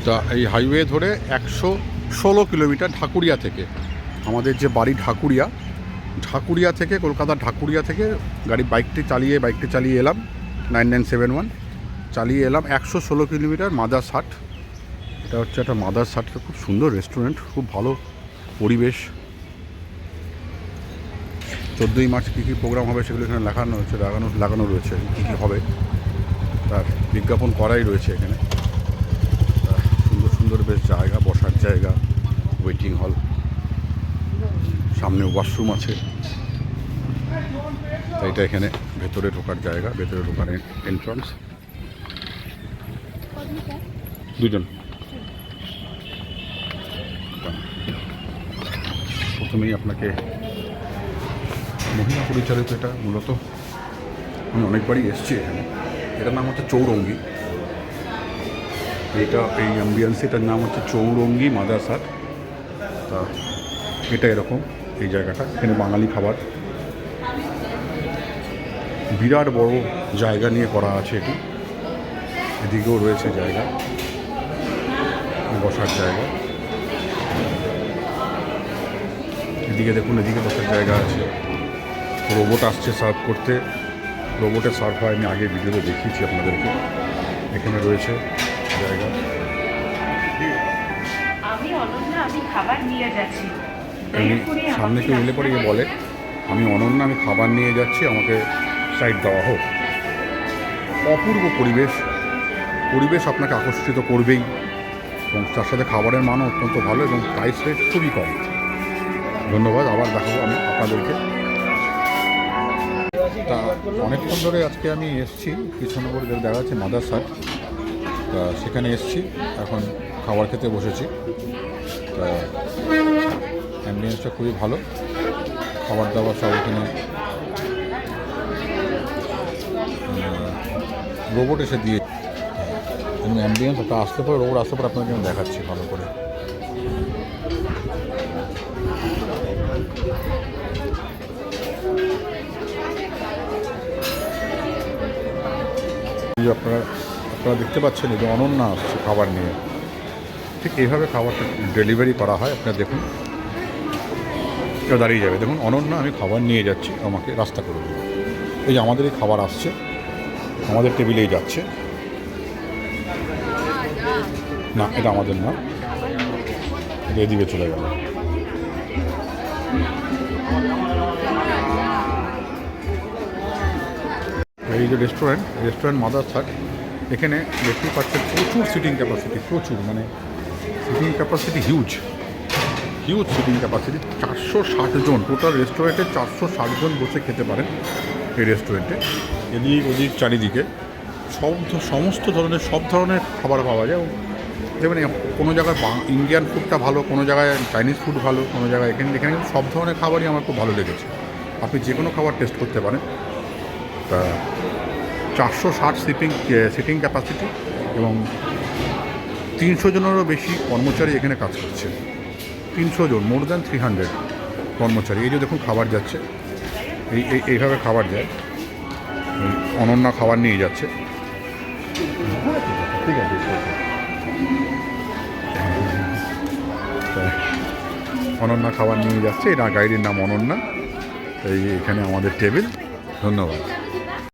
তা এই হাইওয়ে ধরে 116 কিলোমিটার ঢাকুরিয়া থেকে, আমাদের যে বাড়ি ঢাকুরিয়া থেকে, কলকাতার ঢাকুরিয়া থেকে বাইকটি চালিয়ে এলাম 9971 চালিয়ে এলাম 116 কিলোমিটার মাদার্স হাট। এটা হচ্ছে একটা মাদার্স হাট, খুব সুন্দর রেস্টুরেন্ট, খুব ভালো পরিবেশ। 14ই মার্চ কী কী প্রোগ্রাম হবে সেগুলো এখানে লাগানো রয়েছে, কী কী হবে তার বিজ্ঞাপন করাই রয়েছে এখানে। সুন্দর সুন্দর বেশ জায়গা, বসার জায়গা, ওয়েটিং হল, সামনে ওয়াশরুম আছে। এইটা এখানে ভেতরে ঢোকার জায়গা, ভেতরে ঢোকার এন্ট্রান্স। দুজন। প্রথমেই আপনাকে মহিলা পরিচালিত, এটা মূলত আমি অনেকবারই এসেছি এখানে। এটার নাম হচ্ছে চৌরঙ্গি। এই অ্যাম্বিয়েন্স, এটার নাম হচ্ছে চৌরঙ্গি মাদার্স হাট। তা এটা এরকম এই জায়গাটা, এখানে বাঙালি খাবার, বিরাট বড় জায়গা নিয়ে করা আছে এটি। এদিকেও রয়েছে জায়গা, বসার জায়গা। এদিকে দেখুন, এদিকে বসার জায়গা আছে। রোবট আসছে সার্ভ করতে, রোবটে সার্ভ হয়, আমি আগে ভিডিওতে দেখিয়েছি আপনাদেরকে। এখানে রয়েছে জায়গা। সামনে কেউ এলে পরে বলে আমি অনন্যা, আমি খাবার নিয়ে যাচ্ছি, আমাকে সাইড দেওয়া হোক। অপূর্ব পরিবেশ আপনাকে আকর্ষিত করবেই, এবং তার সাথে খাবারের মানও অত্যন্ত ভালো এবং প্রাইস রেট খুবই কম। ধন্যবাদ, আবার দেখাবো আমি আপনাদেরকে। তা অনেকক্ষণ ধরে আজকে আমি এসেছি কৃষ্ণনগর, দেখা যাচ্ছে মাদার্স হাট। তা সেখানে এসেছি, এখন খাবার খেতে বসেছি। তা অ্যাম্বিয়েন্সটা খুবই ভালো, খাবার দাবার সব এখানে রোবট এসে দিয়ে অ্যাম্বিয়েন্স একটা আসতে পরে, রোবট আসতে পরে আপনাকে আমি দেখাচ্ছি ভালো করে। আপনারা দেখতে পাচ্ছেন যে অনন্যা আসছে খাবার নিয়ে, ঠিক এইভাবে খাবারটা ডেলিভারি করা হয়। আপনারা দেখুন, কেউ দাঁড়িয়ে যাবে, দেখুন অনন্যা আমি খাবার নিয়ে যাচ্ছি, আমাকে রাস্তা করে দেবে। এই যে আমাদের এই খাবার আসছে, আমাদের টেবিলেই যাচ্ছে। না, এটা আমাদের না, এটা এদিকে চলে গেল। এই যে রেস্টুরেন্ট মাদার্স হাট, এখানে দেখতেই পাচ্ছেন প্রচুর সিটিং ক্যাপাসিটি, মানে seating capacity huge seating capacity. 460 জন টোটাল রেস্টুরেন্টে, 460 জন বসে খেতে পারেন এই রেস্টুরেন্টে। এদিক ওদিক চারিদিকে সমস্ত ধরনের, সব ধরনের খাবার পাওয়া যায়। যেমন কোনো জায়গায় ইন্ডিয়ান ফুডটা ভালো, কোনো জায়গায় চাইনিজ ফুড ভালো, কোনো জায়গায় এখানে কিন্তু সব ধরনের খাবারই আমার খুব ভালো লেগেছে। আপনি যে কোনো খাবার টেস্ট করতে পারেন। তা 460 সিটিং ক্যাপাসিটি এবং 300 জনেরও বেশি কর্মচারী এখানে কাজ করছে। 300 জন, মোর দ্যান 300 কর্মচারী। এই যে দেখুন খাবার যাচ্ছে, এইভাবে খাবার যায়। অনন্যা খাবার নিয়ে যাচ্ছে, ঠিক আছে। অনন্যা খাবার নিয়ে যাচ্ছে, এটা গাড়ির নাম অনন্যা। এখানে আমাদের টেবিল। ধন্যবাদ।